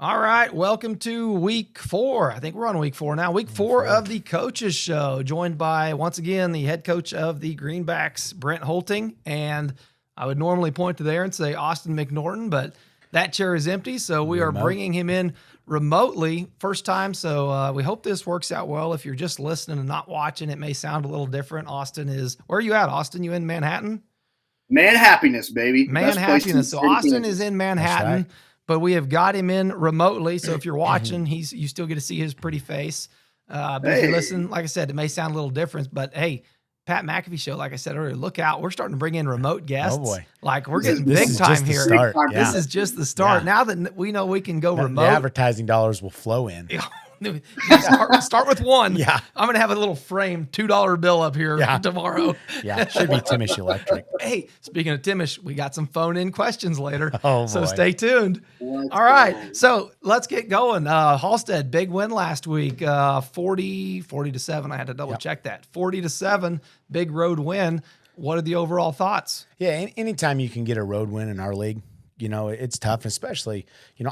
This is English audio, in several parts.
All right, welcome to week 4. I think we're on week 4 now. Week 4 of the Coaches Show, joined by, once again, the head coach of the Greenbacks, Brent Hoelting. And I would normally point to there and say Austin McNorton, but that chair is empty, so we are bringing him in remotely, first time. So we hope this works out well. If you're just listening and not watching, it may sound a little different. Austin is, where are you at, Austin? You in Manhattan? Man happiness, baby. Man happiness. So Austin is in Manhattan. But we have got him in remotely, so if you're watching, you still get to see his pretty face. But if you listen, like I said, it may sound a little different, but hey, Pat McAfee Show, like I said earlier, look out. We're starting to bring in remote guests. Oh boy. Like we're getting big time here. This is just the start. Now that we know we can go remote. The advertising dollars will flow in. Start with one. Yeah. I'm going to have a little framed $2 bill up here tomorrow. Yeah. Should be Timish Electric. Hey, speaking of Timish, we got some phone in questions later. Oh, so boy. Stay tuned. All right. So let's get going. Halstead, big win last week. 40-7. I had to double check that. 40-7, big road win. What are the overall thoughts? Yeah. Anytime you can get a road win in our league, it's tough, especially,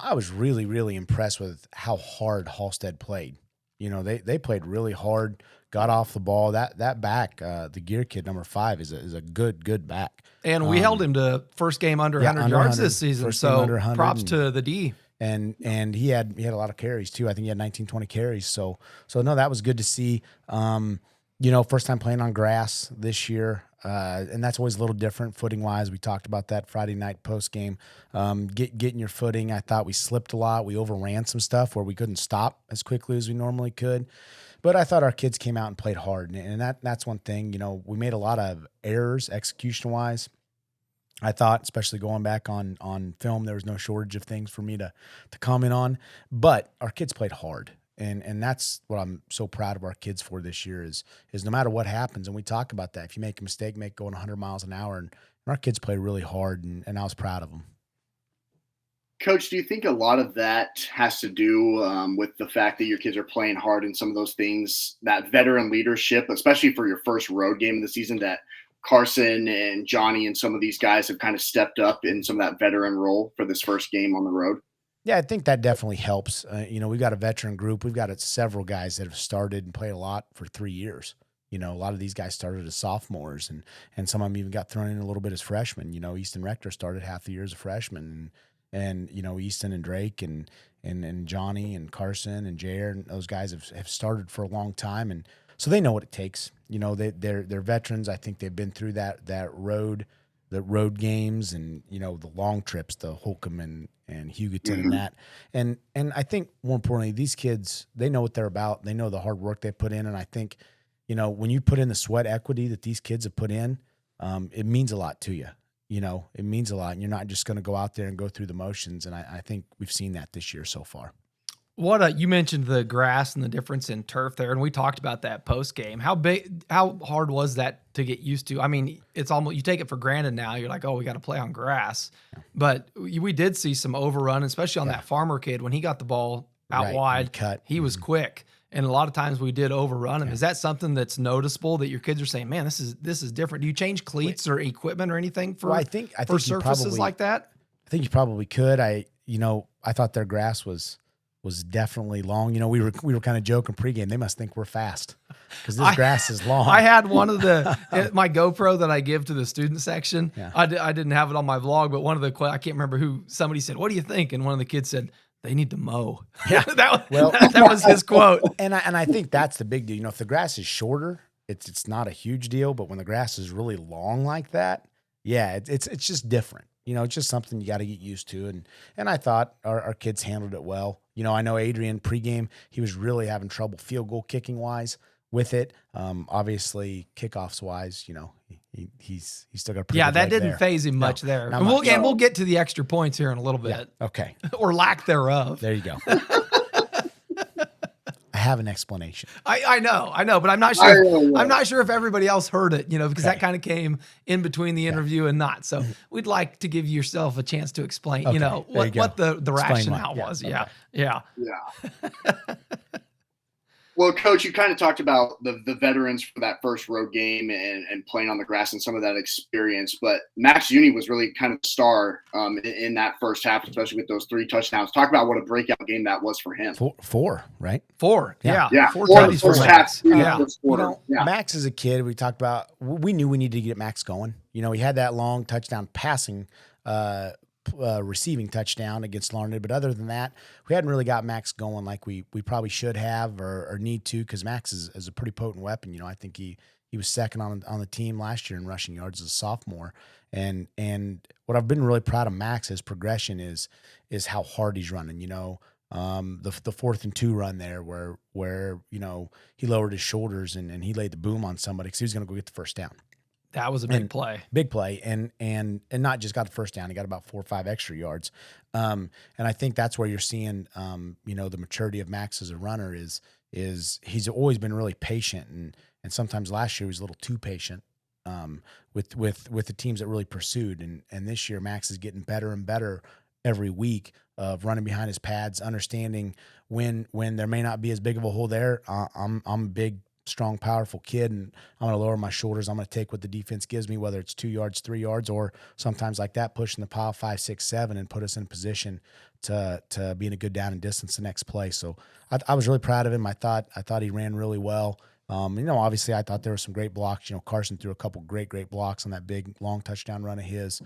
I was really, really impressed with how hard Halstead played. They played really hard, got off the ball. That back, the Gear kid, number 5, is a good back. And we held him to first game under 100 yards this season. So props to the D. And he had a lot of carries too. I think he had 19, 20 carries. So no, that was good to see. First time playing on grass this year. And that's always a little different footing wise. We talked about that Friday night post game. Getting your footing. I thought we slipped a lot. We overran some stuff where we couldn't stop as quickly as we normally could. But I thought our kids came out and played hard. And that's one thing. We made a lot of errors execution wise. I thought, especially going back on film, there was no shortage of things for me to comment on. But our kids played hard. And that's what I'm so proud of our kids for this year is no matter what happens, and we talk about that, if you make a mistake, make going 100 miles an hour, and our kids played really hard, and I was proud of them. Coach, do you think a lot of that has to do with the fact that your kids are playing hard in some of those things, that veteran leadership, especially for your first road game of the season, that Carson and Johnny and some of these guys have kind of stepped up in some of that veteran role for this first game on the road? Yeah, I think that definitely helps. We've got a veteran group. We've got several guys that have started and played a lot for 3 years. A lot of these guys started as sophomores, and some of them even got thrown in a little bit as freshmen. Easton Rector started half the year as a freshman, and Easton and Drake and Johnny and Carson and Jair and those guys have started for a long time, and so they know what it takes. They're veterans. I think they've been through that road. The road games and, the long trips, the Holcomb and Hugoton and that. And I think more importantly, these kids, they know what they're about. They know the hard work they put in. And I think, when you put in the sweat equity that these kids have put in, it means a lot to you. It means a lot. And you're not just going to go out there and go through the motions. And I think we've seen that this year so far. What you mentioned the grass and the difference in turf there, and we talked about that post game. How hard was that to get used to? I mean, it's almost, you take it for granted now. You're like, oh, we got to play on grass, but we did see some overrun, especially on that farmer kid when he got the ball out wide. He was quick, and a lot of times we did overrun him. Is that something that's noticeable that your kids are saying, man, this is different? Do you change cleats or equipment or anything for I think surfaces like that? I think you probably could. I thought their grass was definitely long. We were kind of joking pregame. They must think we're fast because this grass is long. I had one of my GoPro that I give to the student section. Yeah. I didn't have it on my vlog, but one of I can't remember who, somebody said, what do you think? And one of the kids said, they need to mow. Yeah. that was his quote. And I think that's the big deal. If the grass is shorter, it's not a huge deal, but when the grass is really long like that, yeah, it's just different. It's just something you got to get used to. And I thought our kids handled it well. I know Adrian pregame, he was really having trouble field goal kicking wise with it. Obviously kickoffs wise, he's still got a pretty good that didn't phase him much there. And we'll get to the extra points here in a little bit. Yeah. Okay. Or lack thereof. There you go. I have an explanation. I know, but I'm not sure. I'm not sure if everybody else heard it, because that kind of came in between the interview and not. So we'd like to give yourself a chance to explain, what the rationale was. Yeah. Well, Coach, you kind of talked about the veterans for that first road game and playing on the grass and some of that experience, but Max Uni was really kind of the star in that first half, especially with those 3 touchdowns. Talk about what a breakout game that was for him. Four, right? 4. Yeah. Yeah. Yeah, 4 for the tutties for first Max. half, in the Yeah. first quarter. Yeah. Max is a kid. We talked about. We knew we needed to get Max going. He had that long touchdown passing, receiving touchdown against Larned, but other than that, we hadn't really got Max going like we probably should have or need to, because Max is a pretty potent weapon. I think he was second on the team last year in rushing yards as a sophomore, and what I've been really proud of Max, his progression is how hard he's running. The 4th and 2 run there where he lowered his shoulders and he laid the boom on somebody because he was going to go get the first down. That was a big play. Big play, and not just got the first down, he got about 4 or 5 extra yards. And I think that's where you're seeing, the maturity of Max as a runner is he's always been really patient, and sometimes last year he was a little too patient with the teams that really pursued, and this year Max is getting better and better every week of running behind his pads, understanding when there may not be as big of a hole there. I'm a big, strong, powerful kid, and I'm going to lower my shoulders. I'm going to take what the defense gives me, whether it's 2 yards, 3 yards, or sometimes like that, pushing the pile 5, 6, 7, and put us in position to be in a good down and distance the next play. So I was really proud of him. I thought he ran really well. Obviously I thought there were some great blocks. Carson threw a couple great blocks on that big long touchdown run of his,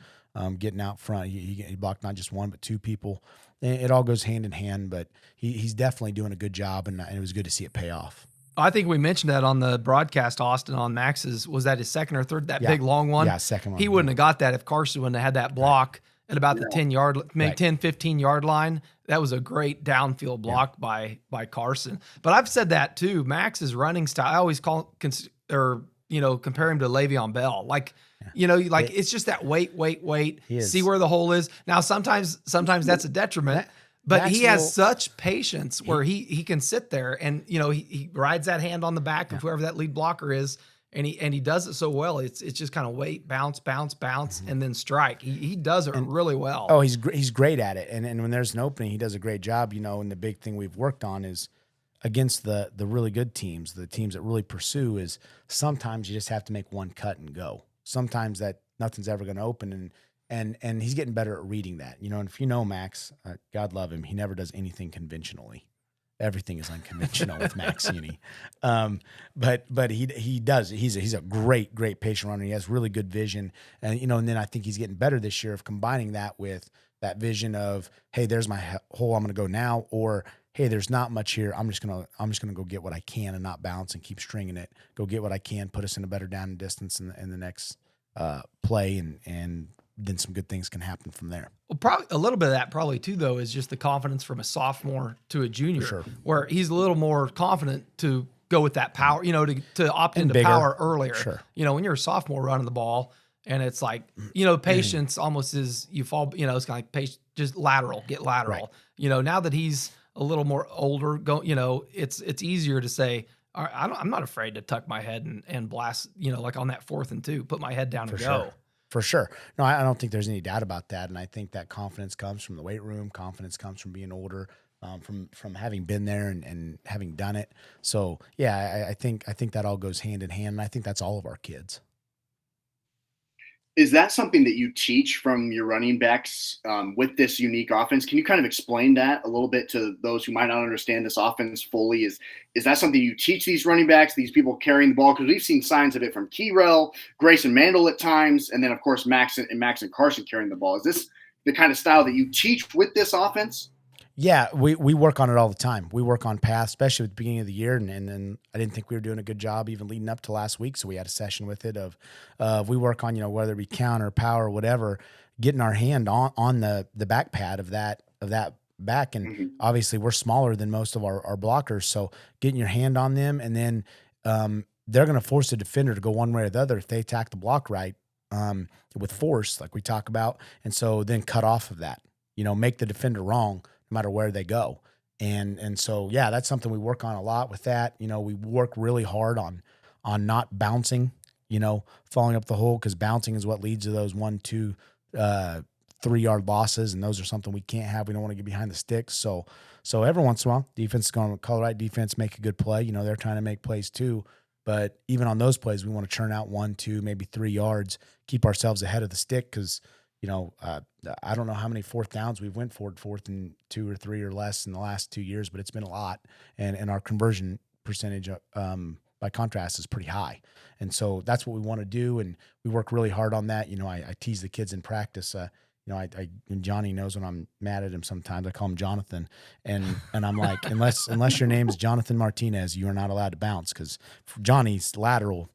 getting out front. He blocked not just one, but 2 people. It all goes hand in hand, but he's definitely doing a good job, and it was good to see it pay off. I think we mentioned that on the broadcast, Austin, on Max's. Was that his second or third? That big long one? Yeah, second one. He wouldn't have got that if Carson wouldn't have had that block at about the 10-yard, maybe 10, 15-yard line. That was a great downfield block by Carson. But I've said that too. Max's running style, I always compare him to Le'Veon Bell. It's just that wait. See where the hole is. Now, sometimes that's a detriment. But he has such patience where he can sit there and he rides that hand on the back of whoever that lead blocker is, and he does it so well. It's just kind of wait, bounce, and then strike. He does it really well. Oh, he's great at it, and when there's an opening, he does a great job. And the big thing we've worked on is against the really good teams, the teams that really pursue, is sometimes you just have to make one cut and go. Sometimes that nothing's ever going to open, and he's getting better at reading that, and if Max, God love him, he never does anything conventionally. Everything is unconventional with Max Uni. But he does. He's a great patient runner. He has really good vision, and and then I think he's getting better this year of combining that with that vision of, hey, there's my hole, I'm going to go now, or hey, there's not much here, I'm just gonna go get what I can and not bounce and keep stringing it. Go get what I can, put us in a better down and distance in the next play, and then some good things can happen from there. Well, probably a little bit of that probably too, though, is just the confidence from a sophomore to a junior, sure, where he's a little more confident to go with that power, to opt into bigger. power earlier. Sure. When you're a sophomore running the ball, and it's like, patience almost is you fall, it's kind of like patience, just get lateral. Right. Now that he's a little more older, it's easier to say, all right, I'm not afraid to tuck my head and blast, like on that 4th and 2, put my head down and go. For sure. No, I don't think there's any doubt about that. And I think that confidence comes from the weight room. Confidence comes from being older, from having been there and having done it. So yeah, I think that all goes hand in hand. And I think that's all of our kids. Is that something that you teach from your running backs with this unique offense? Can you kind of explain that a little bit to those who might not understand this offense fully? Is that something you teach these running backs, these people carrying the ball? Because we've seen signs of it from Keyrell, Grayson Mandel at times, and then, of course, Max and Carson carrying the ball. Is this the kind of style that you teach with this offense? Yeah, we work on it all the time. We work on paths, especially at the beginning of the year, and then I didn't think we were doing a good job even leading up to last week, so we had a session with it of we work on, whether it be counter, power, whatever, getting our hand on the back pad of that back, and obviously we're smaller than most of our blockers, so getting your hand on them, and then they're going to force the defender to go one way or the other if they attack the block right with force, like we talk about, and so then cut off of that, make the defender wrong no matter where they go. And so, yeah, that's something we work on a lot with that. We work really hard on not bouncing, falling up the hole, because bouncing is what leads to those 1, 2, 3-yard losses, and those are something we can't have. We don't want to get behind the sticks. So every once in a while, defense is going to call the right defense, make a good play. They're trying to make plays too. But even on those plays, we want to churn out 1, 2, maybe 3 yards, keep ourselves ahead of the stick because, I don't know how many fourth downs we've went for fourth and 2 or 3 or less in the last 2 years, but it's been a lot. And our conversion percentage, by contrast, is pretty high. And so that's what we want to do. And we work really hard on that. I tease the kids in practice. And Johnny knows when I'm mad at him sometimes. I call him Jonathan. And I'm like, unless your name's Jonathan Martinez, you are not allowed to bounce because Johnny's lateral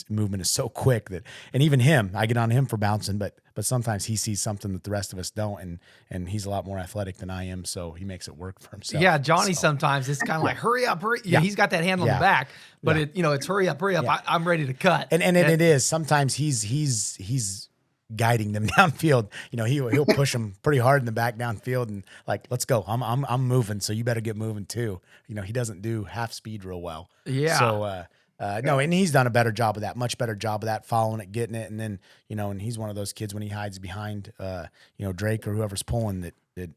movement is so quick and even him, I get on him for bouncing, but sometimes he sees something that the rest of us don't, and he's a lot more athletic than I am, so he makes it work for himself. Yeah, Johnny sometimes it's kind of like hurry up. Yeah, he's got that hand on the back, but it's hurry up. Yeah. I'm ready to cut. And it is sometimes he's guiding them downfield. He'll push them pretty hard in the back downfield and like, let's go. I'm moving, so you better get moving too. He doesn't do half speed real well. Yeah. So no, and he's done a better job of that, much better job of that, following it, getting it, and then and he's one of those kids when he hides behind Drake or whoever's pulling that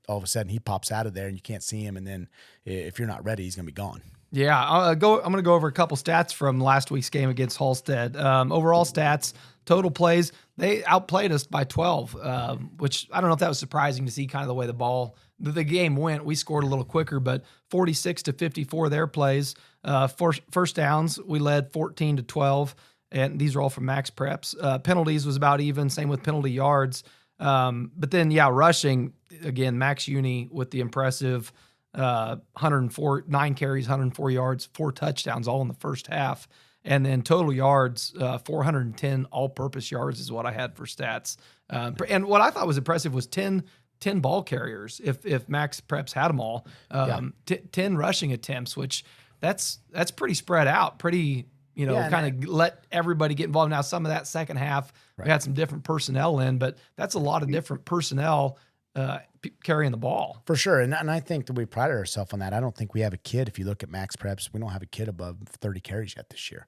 all of a sudden he pops out of there and you can't see him, and then if you're not ready, he's gonna be gone. Yeah, I'm going to go over a couple stats from last week's game against Halstead. Overall stats, total plays, they outplayed us by 12, which I don't know if that was surprising to see kind of the way the game went. We scored a little quicker, but 46-54 their plays. First downs, we led 14-12, and these are all from max preps. Penalties was about even, same with penalty yards. But then, rushing, again, Max Uni with the impressive 104, 9 carries, 104 yards, 4 touchdowns, all in the first half. And then total yards, 410 all-purpose yards is what I had for stats. And what I thought was impressive was 10 ball carriers if Max Preps had them all. 10 rushing attempts, which that's pretty spread out, pretty, kind of let everybody get involved. Now, some of that second half, we had some different personnel in, but that's a lot of different personnel carrying the ball. For sure. And I think that we pride ourselves on that. I don't think we have a kid. If you look at Max Preps, we don't have a kid above 30 carries yet this year.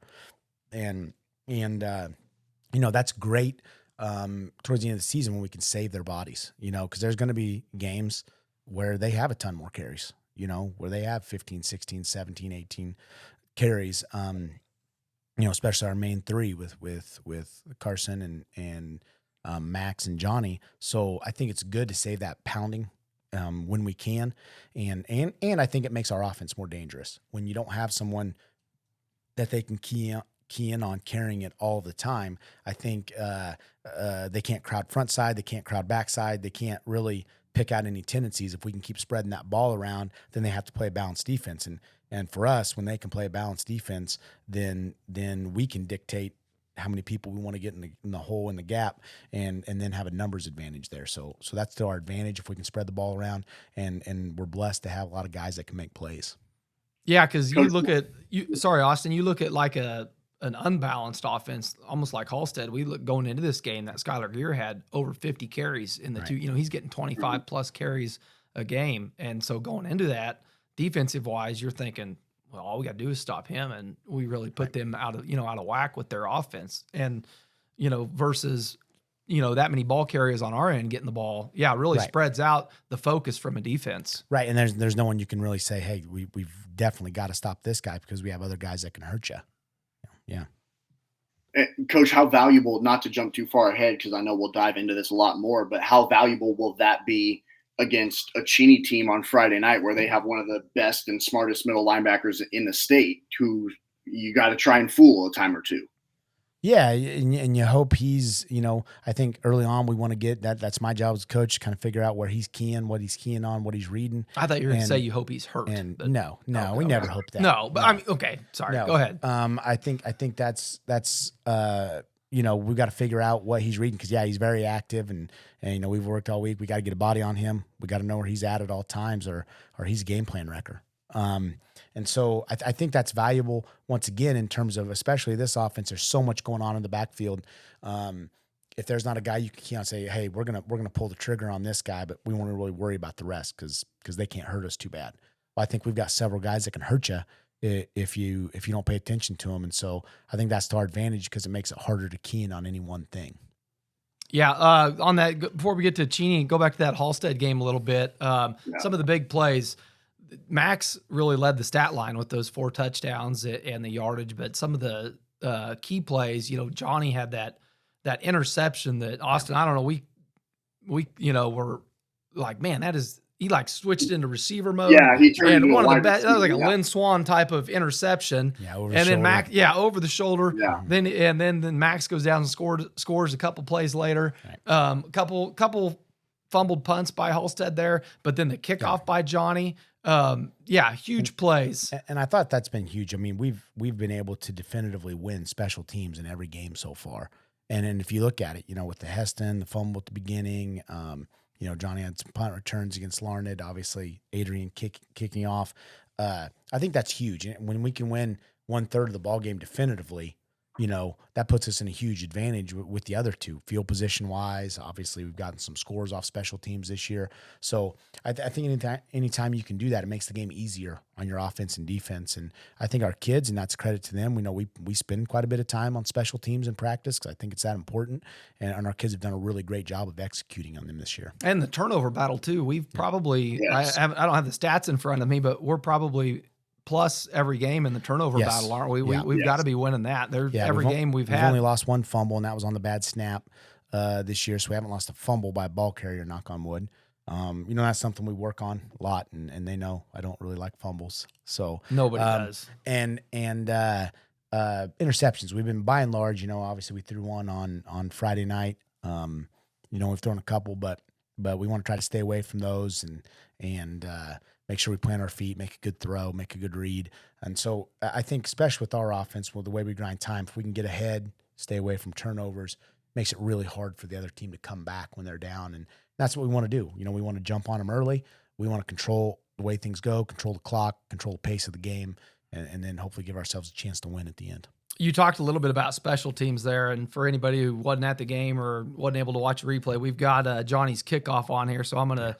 And that's great towards the end of the season when we can save their bodies, because there's going to be games where they have a ton more carries, where they have 15, 16, 17, 18 carries, especially our main three with Carson and Max and Johnny. So I think it's good to save that pounding when we can. And I think it makes our offense more dangerous when you don't have someone that they can key in on carrying it all the time. I think they can't crowd front side. They can't crowd back side. They can't really pick out any tendencies. If we can keep spreading that ball around, then they have to play a balanced defense. And for us, when they can play a balanced defense, then we can dictate how many people we want to get in the hole, in the gap, and then have a numbers advantage there. So that's to our advantage if we can spread the ball around, and we're blessed to have a lot of guys that can make plays. Yeah, because you look at Austin, you look at like an unbalanced offense, almost like Halstead. We look going into this game that Skylar Gear had over 50 carries in the two. He's getting 25 plus carries a game, and so going into that, defensive wise, you're thinking, well, all we got to do is stop him, and we really put them out of whack with their offense. And versus that many ball carriers on our end getting the ball, really spreads out the focus from a defense. Right, and there's no one you can really say, hey, we've definitely got to stop this guy because we have other guys that can hurt you. Yeah. Coach, how valuable, not to jump too far ahead because I know we'll dive into this a lot more, but how valuable will that be against a Cheney team on Friday night where they have one of the best and smartest middle linebackers in the state who you got to try and fool a time or two? Yeah, and you hope he's, I think early on we want to get that. That's my job as a coach, kind of figure out where he's keying, what he's keying on, what he's reading. I thought you were going to say you hope he's hurt. And no, we never hope that. No, but I mean, okay, sorry, go ahead. I think that's we've got to figure out what he's reading because he's very active and we've worked all week. We got to get a body on him. We got to know where he's at all times, or he's a game plan wrecker. And so I think that's valuable once again in terms of especially this offense. There's so much going on in the backfield. If there's not a guy you can key on, say, hey, we're gonna pull the trigger on this guy, but we want to really worry about the rest because they can't hurt us too bad. Well, I think we've got several guys that can hurt you if you don't pay attention to them, and so I think that's to our advantage because it makes it harder to key in on any one thing. Yeah, on that, before we get to Cheney, go back to that Halstead game a little bit. Some of the big plays, Max really led the stat line with those 4 touchdowns and the yardage, but some of the key plays, Johnny had that interception that Austin, I don't know, we were like, man, he like switched into receiver mode. Yeah, he turned and into one a of the wide best. That was like a receiver, Lynn Swan type of interception. Yeah, over the and then shoulder. Max, over the shoulder. Yeah. Then Max goes down and scores a couple plays later. Right. Couple fumbled punts by Halstead there, but then the kickoff by Johnny. Huge plays. And I thought that's been huge. I mean, we've been able to definitively win special teams in every game so far. And then if you look at it, with the Heston, the fumble at the beginning, Johnny had some punt returns against Larned, obviously Adrian kicking off. I think that's huge. And when we can win 1/3 of the ball game definitively, that puts us in a huge advantage with the other two, field position wise. Obviously, we've gotten some scores off special teams this year. So I think anytime you can do that, it makes the game easier on your offense and defense. And I think our kids, and that's credit to them, we spend quite a bit of time on special teams in practice because I think it's that important. And our kids have done a really great job of executing on them this year. And the turnover battle too. We've probably, Yes. I don't have the stats in front of me, but we're probably plus every game in the turnover battle, aren't we? We've got to be winning that. Every game we've had. We've only lost 1 fumble, and that was on the bad snap this year. So we haven't lost a fumble by a ball carrier, knock on wood. That's something we work on a lot, and they know I don't really like fumbles. So nobody does. And interceptions. We've been by and large, obviously we threw one on Friday night. We've thrown a couple, but we want to try to stay away from those and make sure we plant our feet, make a good throw, make a good read. And so I think, especially with our offense, with the way we grind time, if we can get ahead, stay away from turnovers, makes it really hard for the other team to come back when they're down. And that's what we want to do. We want to jump on them early. We want to control the way things go, control the clock, control the pace of the game, and then hopefully give ourselves a chance to win at the end. You talked a little bit about special teams there, and for anybody who wasn't at the game or wasn't able to watch a replay, we've got Johnny's kickoff on here, so I'm gonna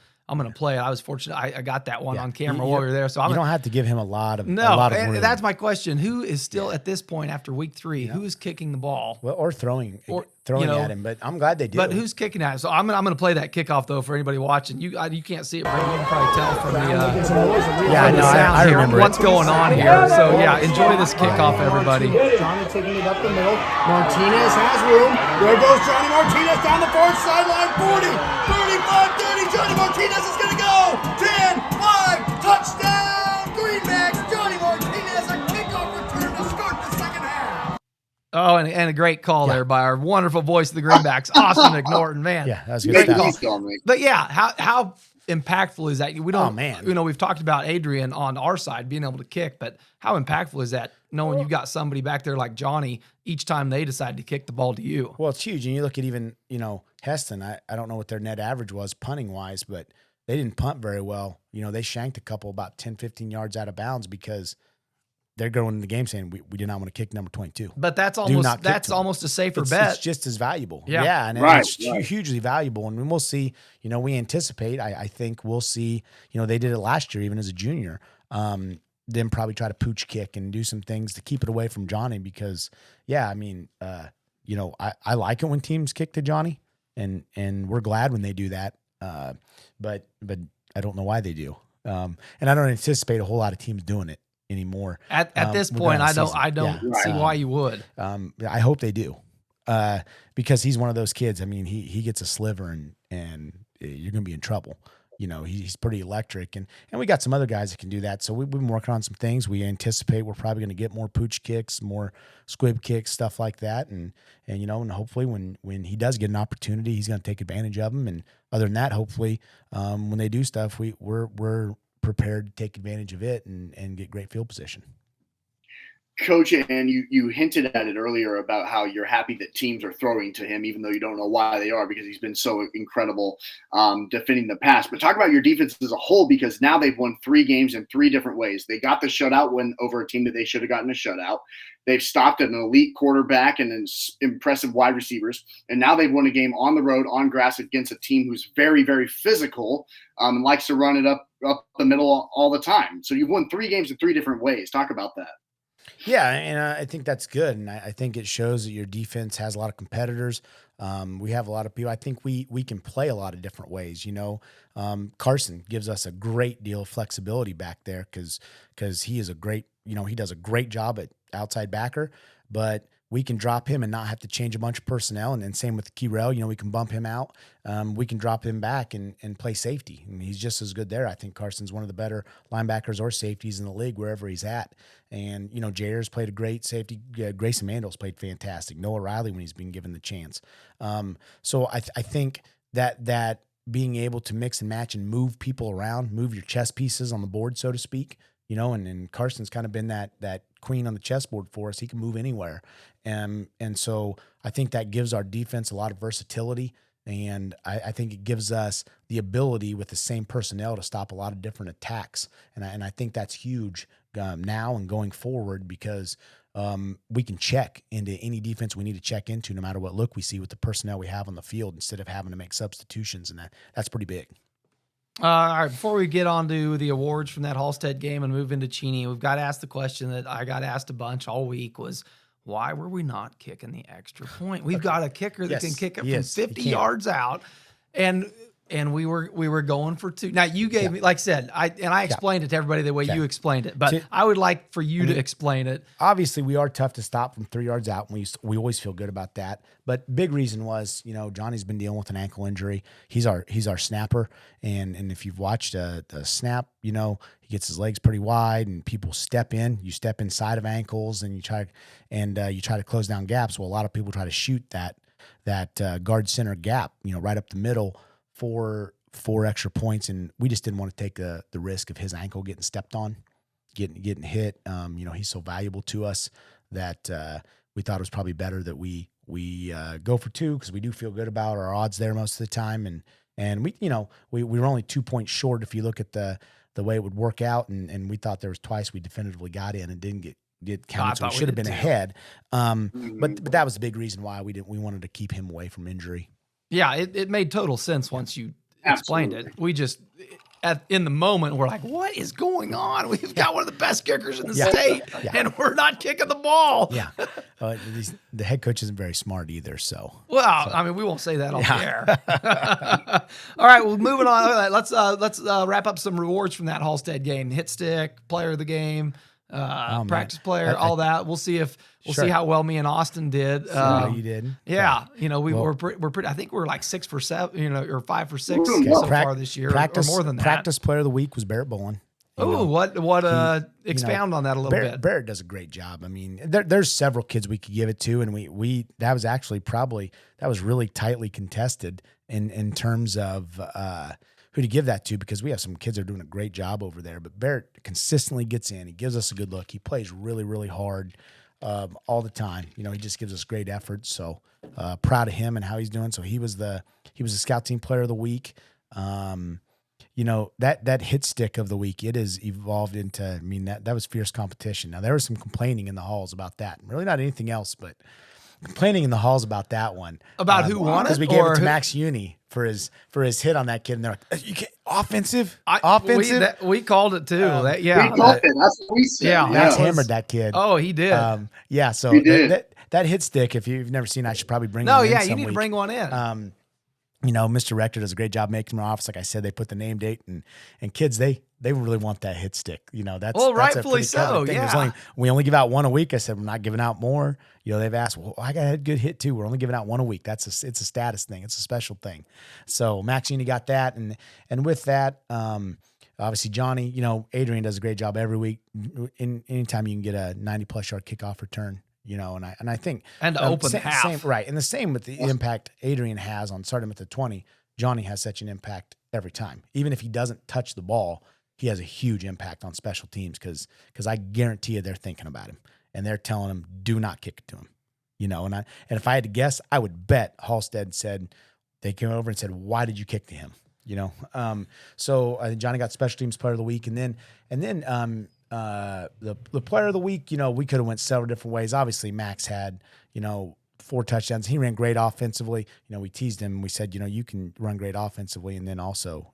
play it. I was fortunate; I got that one on camera while we were there. So you don't have to give him a lot of room. That's my question: who is still at this point after week 3? Who is kicking the ball? Well, or throwing at him? But I'm glad they do. But who's kicking at him? So I'm gonna play that kickoff though for anybody watching. You can't see it, but you can probably tell from I remember what's going on here. So enjoy this kickoff, everybody. Johnny taking it up the middle. Martinez has room. There goes Johnny Martinez down the far sideline. 40, 35, 30. Johnny Martinez is going to go. 10, 5, touchdown. Greenbacks. Johnny Martinez, a kickoff return to start the second half. Oh, and a great call there by our wonderful voice of the Greenbacks, Austin McNorton, man. Yeah, that was good stuff. But how impactful is that? We don't, Oh, man. We've talked about Adrian on our side being able to kick, but how impactful is that knowing you've got somebody back there like Johnny each time they decide to kick the ball to you? Well, it's huge. And you look at even, Heston, I don't know what their net average was punting wise, but they didn't punt very well. They shanked a couple about 10, 15 yards out of bounds because they're going in the game saying we do not want to kick number 22. But that's almost a safer bet. It's just as valuable. Yeah. And Right, it's hugely valuable. And we'll see, we anticipate, I think we'll see, they did it last year, even as a junior, them probably try to pooch kick and do some things to keep it away from Johnny because, I like it when teams kick to Johnny and we're glad when they do that. But I don't know why they do. And I don't anticipate a whole lot of teams doing it anymore. At this point, I don't see why you would. I hope they do. Because he's one of those kids. I mean, he gets a sliver and you're going to be in trouble. He's pretty electric and we got some other guys that can do that. So we've been working on some things. We anticipate we're probably going to get more pooch kicks, more squib kicks, stuff like that. And hopefully when he does get an opportunity, he's going to take advantage of them. And other than that, hopefully when they do stuff, we're prepared to take advantage of it and get great field position. Coach, and you hinted at it earlier about how you're happy that teams are throwing to him, even though you don't know why they are, because he's been so incredible defending the pass. But talk about your defense as a whole, because now they've won 3 games in 3 different ways. They got the shutout win over a team that they should have gotten a shutout. They've stopped an elite quarterback and impressive wide receivers. And now they've won a game on the road, on grass, against a team who's very, very physical and likes to run it up the middle all the time. So you've won 3 games in 3 different ways. Talk about that. Yeah, and I think that's good, and I think it shows that your defense has a lot of competitors. We have a lot of people. I think we can play a lot of different ways. Carson gives us a great deal of flexibility back there because he is a great, he does a great job at outside backer, but we can drop him and not have to change a bunch of personnel. And then same with Keyrell, we can bump him out. We can drop him back and play safety. And he's just as good there. I think Carson's one of the better linebackers or safeties in the league, wherever he's at. And, Jair's played a great safety. Grayson Mandel's played fantastic. Noah Riley when he's been given the chance. So I think that being able to mix and match and move people around, move your chess pieces on the board, so to speak, and Carson's kind of been that queen on the chessboard for us. He can move anywhere. And so I think that gives our defense a lot of versatility. And I think it gives us the ability with the same personnel to stop a lot of different attacks. And I think that's huge now and going forward because we can check into any defense we need to check into no matter what look we see with the personnel we have on the field instead of having to make substitutions. And that's pretty big. All right, before we get on to the awards from that Halstead game and move into Cheney, we've got to ask the question that I got asked a bunch all week was, why were we not kicking the extra point? We've got a kicker that can kick it from 50 yards out, and we were going for 2. Now you gave me, like I said, I explained it to everybody the way you explained it, but I would like for you to explain it. Obviously, we are tough to stop from 3 yards out, and we always feel good about that. But big reason was, Johnny's been dealing with an ankle injury. He's our snapper, and if you've watched the snap, he gets his legs pretty wide, and people step in. You step inside of ankles, and you try to close down gaps. Well, a lot of people try to shoot that guard center gap, right up the middle for 4 extra points, and we just didn't want to take the risk of his ankle getting stepped on, getting hit. He's so valuable to us that we thought it was probably better that we go for 2 because we do feel good about our odds there most of the time, and we were only 2 points short if you look at the way it would work out, and we thought there was twice we definitively got in and didn't get counted, so we should have been ahead. But that was the big reason why we wanted to keep him away from injury. Yeah, it made total sense once you explained it. We just, in the moment, we're like, what is going on? We've got one of the best kickers in the state, and we're not kicking the ball. Yeah. The head coach isn't very smart either, so. I mean, we won't say that on the air. All right, well, moving on. Let's wrap up some rewards from that Halstead game. Hit stick, player of the game, practice player, all that. We'll see see how well me and Austin did. You did. Yeah, we're pretty. I think we're like 6 for 7, or 5 for 6 so far this year, or more than that. Practice player of the week was Barrett Bolin. Oh, expound on that a little bit. Barrett does a great job. I mean, there's several kids we could give it to, and that was actually that was really tightly contested in terms of who to give that to, because we have some kids that are doing a great job over there. But Barrett consistently gets in. He gives us a good look. He plays really, really hard all the time. He just gives us great effort. So proud of him and how he's doing. So he was the scout team player of the week. That hit stick of the week, it has evolved into, that was fierce competition. Now, there was some complaining in the halls about that. Really not anything else, but complaining in the halls about that one. About who won it? Because we gave it to Max Uni for his hit on that kid, and they're like, "You can't offensive." We called it too. We called it. That's what we said. Yeah, Max hammered that kid. Oh, he did. So that hit stick, if you've never seen it, I should probably bring. You need to bring one in. Mr. Rector does a great job making them office. Like I said, they put the name, date, and kids, they really want that hit stick. That's rightfully that's so. Yeah. We only give out one a week. I said, we're not giving out more. They've asked, well, I got a good hit too. We're only giving out one a week. It's a status thing. It's a special thing. So Max Uni got that. And with that, obviously Johnny, Adrian does a great job every week. Anytime you can get a 90+ yard kickoff return, and I think and open half, same, right, and the same with the impact Adrian has on starting at the 20. Johnny has such an impact every time, even if he doesn't touch the ball. He has a huge impact on special teams because I guarantee you they're thinking about him and they're telling him, do not kick it to him, And if I had to guess, I would bet Halstead said they came over and said, why did you kick to him? So I think Johnny got special teams player of the week, and then the player of the week, we could have went several different ways. Obviously, Max had 4 touchdowns. He ran great offensively. We teased him. We said, you can run great offensively, and then also,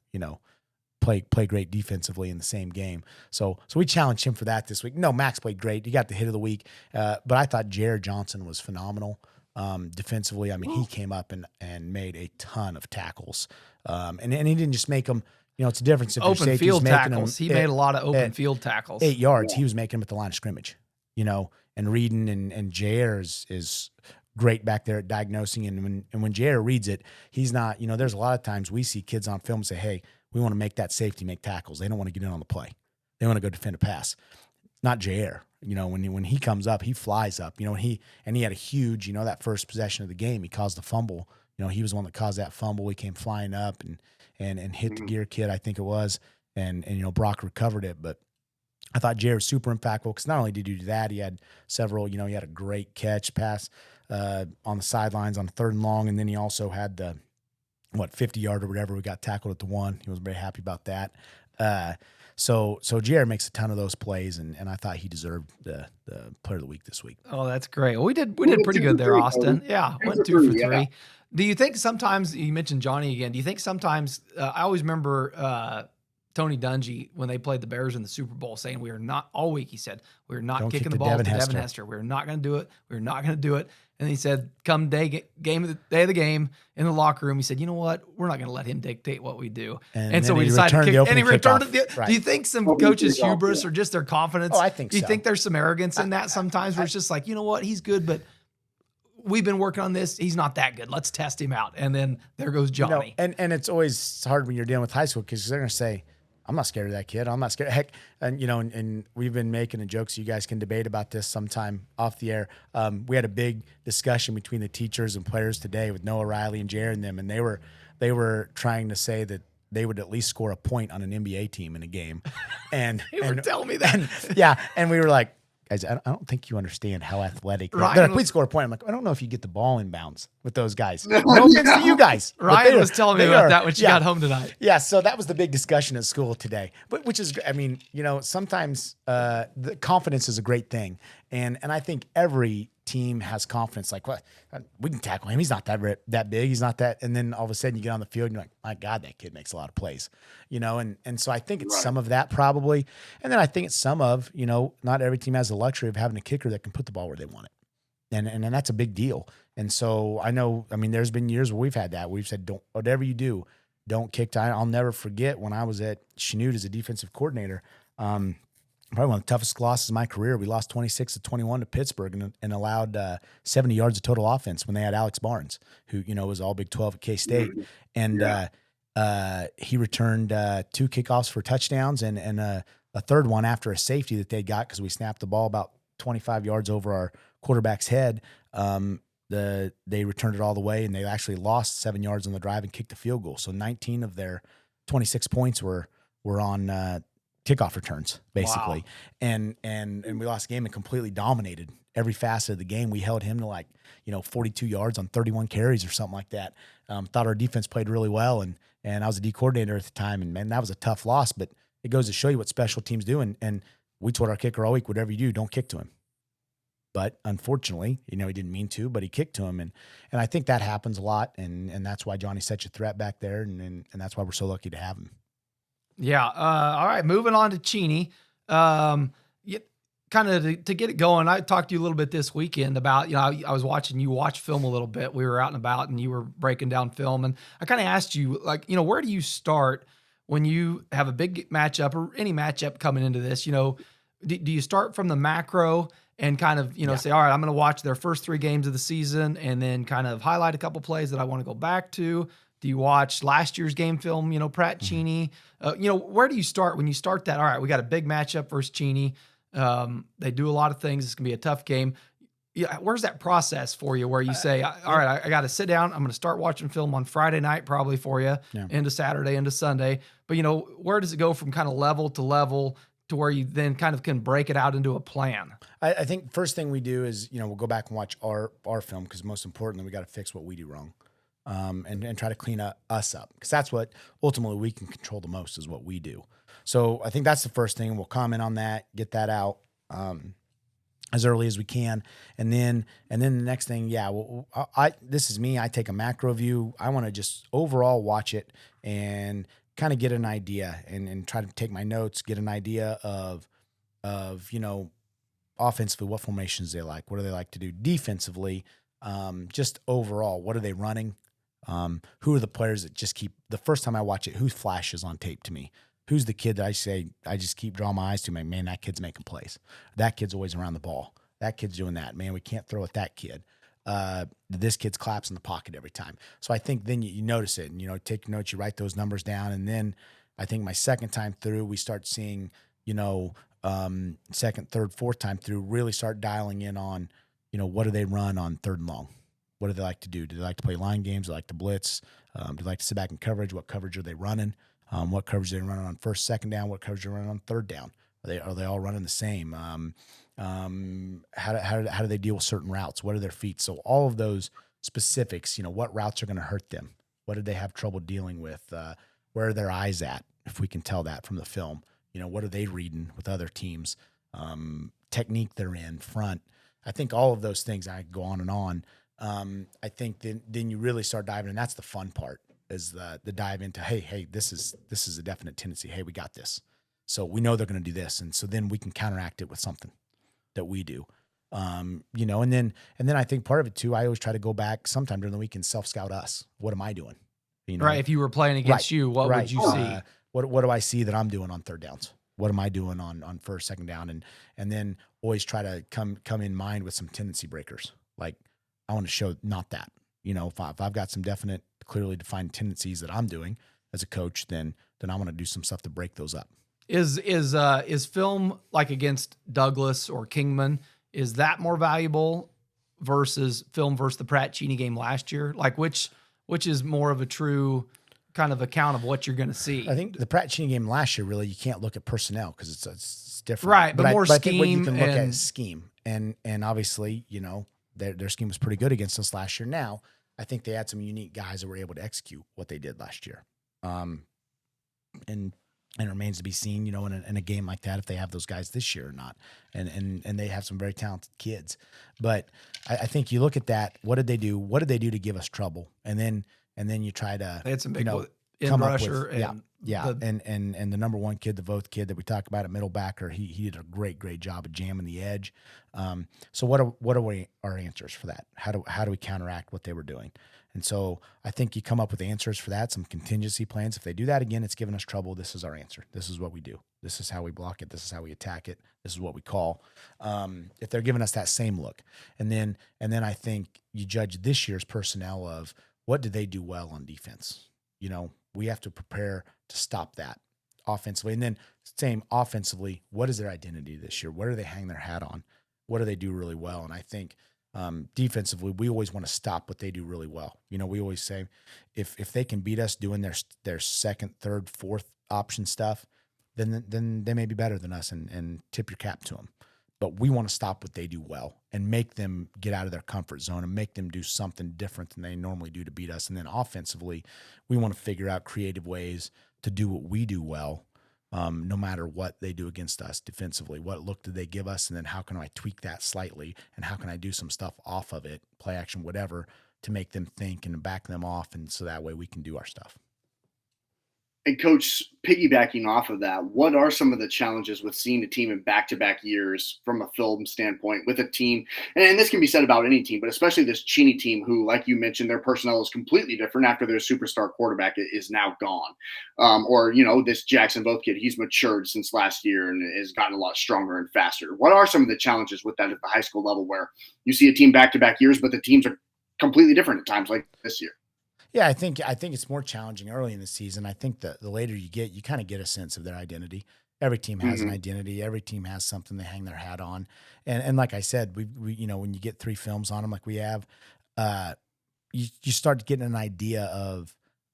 play great defensively in the same game. So we challenged him for that this week. No, Max played great. He got the hit of the week. But I thought Jared Johnson was phenomenal. Defensively, I mean, he came up and made a ton of tackles. And he didn't just make them, it's a difference if your Open safety's field making tackles. them He made a lot of open at field tackles. 8 yards. He was making them at the line of scrimmage, and reading and Jair is great back there at diagnosing. And when Jair reads it, he's not, there's a lot of times we see kids on film say, hey, we want to make that safety make tackles. They don't want to get in on the play. They want to go defend a pass. Not Jair. When he comes up, he flies up. He had a huge, that first possession of the game, he caused the fumble. He was the one that caused that fumble. He came flying up and hit the gear kid, I think it was, and Brock recovered it. But I thought Jair was super impactful because not only did he do that, he had several. He had a great catch pass on the sidelines on 3rd and long, and then he also had the 50-yard or whatever. We got tackled at the 1. He was very happy about that. So Jair makes a ton of those plays, and I thought he deserved the player of the week this week. Oh, that's great. Well, we did pretty good there, Austin. Yeah, went 2 for 3. Yeah. Do you think sometimes, you mentioned Johnny again, do you think sometimes, I always remember Tony Dungy when they played the Bears in the Super Bowl saying we are not, all week he said, we're not Don't kicking kick the to ball to Devin Devin Hester. Hester. We're not going to do it. We're not going to do it. And he said, come day of the game in the locker room, he said, you know what? We're not going to let him dictate what we do. And so then we he decided to returned kick, the and he opening returned kickoff. it. Right. Do you think some Opening coaches' kickoff, hubris yeah. or just their confidence? Oh, I think Do you so. think there's some arrogance in that sometimes where it's just like, you know what? He's good, but we've been working on this. He's not that good. Let's test him out. And then there goes Johnny. And it's always hard when you're dealing with high school because they're going to say, I'm not scared of that kid. I'm not scared. Heck, and we've been making a joke, so you guys can debate about this sometime off the air. We had a big discussion between the teachers and players today with Noah Riley and Jared and them, and they were trying to say that they would at least score a point on an NBA team in a game. And They were telling me that. and we were like, guys, I don't think you understand how athletic. Ryan They're like, was- we'd score a point. I'm like, I don't know if you get the ball in bounds with those guys. No offense to you guys. but Ryan they was are- telling me they about are- that when she got home tonight. Yeah, so that was the big discussion at school today. But which is, I mean, sometimes the confidence is a great thing, and I think every team has confidence. Like, what, we can tackle him. He's not that big. He's not that. And then all of a sudden you get on the field and you're like, my God, that kid makes a lot of plays. And so I think it's some of that probably, and then I think it's some of not every team has the luxury of having a kicker that can put the ball where they want it. And that's a big deal. And so I know, there's been years where we've had that. We've said, whatever you do, don't kick to. I'll never forget when I was at Chanute as a defensive coordinator. Probably one of the toughest losses of my career. We lost 26-21 to Pittsburgh and allowed 70 yards of total offense when they had Alex Barnes, who was all Big 12 at K-State, and he returned 2 kickoffs for touchdowns and a third one after a safety that they got because we snapped the ball about 25 yards over our quarterback's head. They returned it all the way, and they actually lost 7 yards on the drive and kicked a field goal. So 19 of their 26 points were on kickoff returns, basically. Wow. And we lost the game and completely dominated every facet of the game. We held him to 42 yards on 31 carries or something like that. Thought our defense played really well, and I was a D coordinator at the time, and man, that was a tough loss, but it goes to show you what special teams do. And we told our kicker all week, whatever you do, don't kick to him. But unfortunately, he didn't mean to, but he kicked to him. And I think that happens a lot. And that's why Johnny's such a threat back there. And that's why we're so lucky to have him. Yeah. All right. Moving on to Cheney. Kind of to get it going, I talked to you a little bit this weekend about, I was watching you watch film a little bit. We were out and about and you were breaking down film. And I kind of asked you, where do you start when you have a big matchup or any matchup coming into this? Do you start from the macro and kind of, say, all right, I'm going to watch their first 3 games of the season and then kind of highlight a couple plays that I want to go back to? Do you watch last year's game film, Pratt, Cheney? Where do you start when you start that? All right, we got a big matchup versus Cheney. They do a lot of things. It's going to be a tough game. Yeah, where's that process for you where you say, all right, I got to sit down. I'm going to start watching film on Friday night probably for you, into Saturday, into Sunday. But, where does it go from kind of level to where you then kind of can break it out into a plan? I think first thing we do is, we'll go back and watch our film because most importantly, we got to fix what we do wrong. And try to clean us up because that's what ultimately we can control the most is what we do. So I think that's the first thing. We'll comment on that, get that out as early as we can, and then the next thing, this is me. I take a macro view. I want to just overall watch it and kind of get an idea and try to take my notes, get an idea of offensively what formations they like, what do they like to do defensively. Just overall, what are they running? Who are the players that just keep, the first time I watch it, who flashes on tape to me? Who's the kid that I say, I just keep drawing my eyes to, man, that kid's making plays. That kid's always around the ball. That kid's doing that. Man, we can't throw at that kid. This kid's collapsing the pocket every time. So I think then you notice it and, take your notes, you write those numbers down. And then I think my second time through, we start seeing, second, third, fourth time through, really start dialing in on, what do they run on third and long? What do they like to do? Do they like to play line games? Do they like to blitz? Do they like to sit back in coverage? What coverage are they running? What coverage are they running on first, second down? What coverage are they running on third down? Are they all running the same? How do they deal with certain routes? What are their feet? So all of those specifics, what routes are going to hurt them? What did they have trouble dealing with? Where are their eyes at? If we can tell that from the film, what are they reading with other teams? Technique they're in, front. I think all of those things, I could go on and on. I think then you really start diving, and that's the fun part, is the dive into, hey, this is a definite tendency. Hey, we got this. So we know they're going to do this. And so then we can counteract it with something that we do. And then I think part of it too, I always try to go back sometime during the week and self-scout us. What am I doing? Right. If you were playing against you, what would you see? What do I see that I'm doing on third downs? What am I doing on first, second down? And then always try to come in mind with some tendency breakers. Like, I want to show not that, if I've got some definite, clearly defined tendencies that I'm doing as a coach, then I want to do some stuff to break those up. Is film, like against Douglas or Kingman, is that more valuable versus film versus the Pratt Cheney game last year? Like which is more of a true kind of account of what you're going to see? I think the Pratt Cheney game last year, really, you can't look at personnel because it's different. Right, but more I scheme. think what you can look at is scheme. And obviously, their scheme was pretty good against us last year. Now, I think they had some unique guys that were able to execute what they did last year. And it remains to be seen, in a game like that, if they have those guys this year or not. And they have some very talented kids. But I think you look at that. What did they do? What did they do to give us trouble? And then you try to, they had some big come up rusher with, and the number one kid, the Voth kid that we talked about at middle backer, he did a great job of jamming the edge. So what are our answers for that? How do we counteract what they were doing? And so I think you come up with answers for that, some contingency plans. If they do that again, it's giving us trouble. This is our answer. This is what we do. This is how we block it. This is how we attack it. This is what we call. If they're giving us that same look, and then I think you judge this year's personnel of what did they do well on defense. We have to prepare to stop that offensively, and then same offensively. What is their identity this year? What do they hang their hat on? What do they do really well? And I think defensively, we always want to stop what they do really well. We always say if they can beat us doing their second, third, fourth option stuff, then they may be better than us and tip your cap to them. But we want to stop what they do well and make them get out of their comfort zone and make them do something different than they normally do to beat us. And then offensively, we want to figure out creative ways to do what we do well, no matter what they do against us defensively. What look did they give us? And then how can I tweak that slightly? And how can I do some stuff off of it, play action, whatever, to make them think and back them off. And so that way we can do our stuff. And Coach, piggybacking off of that, what are some of the challenges with seeing a team in back-to-back years from a film standpoint with a team? And this can be said about any team, but especially this Cheney team who, like you mentioned, their personnel is completely different after their superstar quarterback is now gone. Or this Jackson Voth kid, he's matured since last year and has gotten a lot stronger and faster. What are some of the challenges with that at the high school level where you see a team back-to-back years, but the teams are completely different at times like this year? Yeah, I think it's more challenging early in the season. I think the later you get, you kind of get a sense of their identity. Every team has an identity. Every team has something they hang their hat on. And like I said, we when you get 3 films on them like we have, you start getting an idea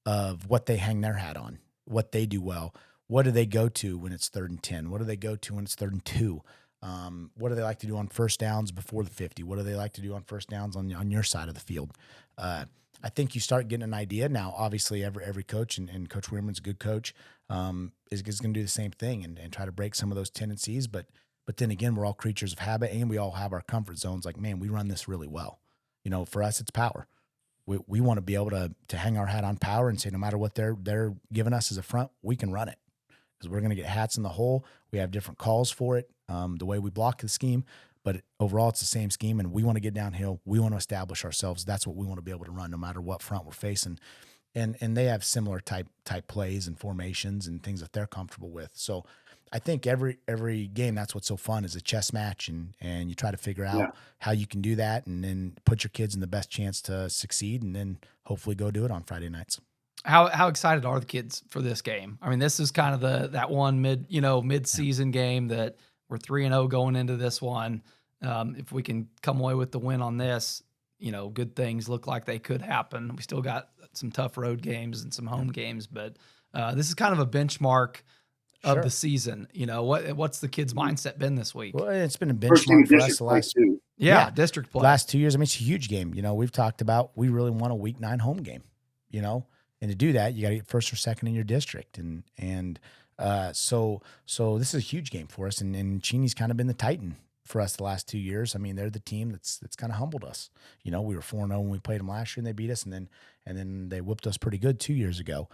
of what they hang their hat on, what they do well. What do they go to when it's 3rd and 10? What do they go to when it's 3rd and 2? What do they like to do on first downs before the 50? What do they like to do on first downs on your side of the field? I think you start getting an idea. Now, obviously, every coach, and Coach Weirman's a good coach, is going to do the same thing and try to break some of those tendencies. But then again, we're all creatures of habit, and we all have our comfort zones. Like, man, we run this really well. For us, it's power. We want to be able to hang our hat on power and say, no matter what they're giving us as a front, we can run it because we're going to get hats in the hole. We have different calls for it, the way we block the scheme. but overall it's the same scheme, and we want to get downhill. We want to establish ourselves. That's what we want to be able to run no matter what front we're facing. And they have similar type plays and formations and things that they're comfortable with. So I think every game, that's what's so fun, is a chess match, and you try to figure out how you can do that, and then put your kids in the best chance to succeed, and then hopefully go do it on Friday nights. How excited are the kids for this game? I mean, this is kind of that one mid-season game that we're 3-0 going into this one. If we can come away with the win on this, good things look like they could happen. We still got some tough road games and some home games, but this is kind of a benchmark of the season. What's the kids' mindset been this week? Well, it's been a benchmark for us the last two. District play. Last 2 years. I mean, it's a huge game. We've talked about, we really want a week 9 home game, and to do that, you got to get first or second in your district. So this is a huge game for us. And Cheney's kind of been the Titan for us the last 2 years. I mean, they're the team that's kind of humbled us. We were 4-0 when we played them last year, and they beat us, and then they whipped us pretty good 2 years ago.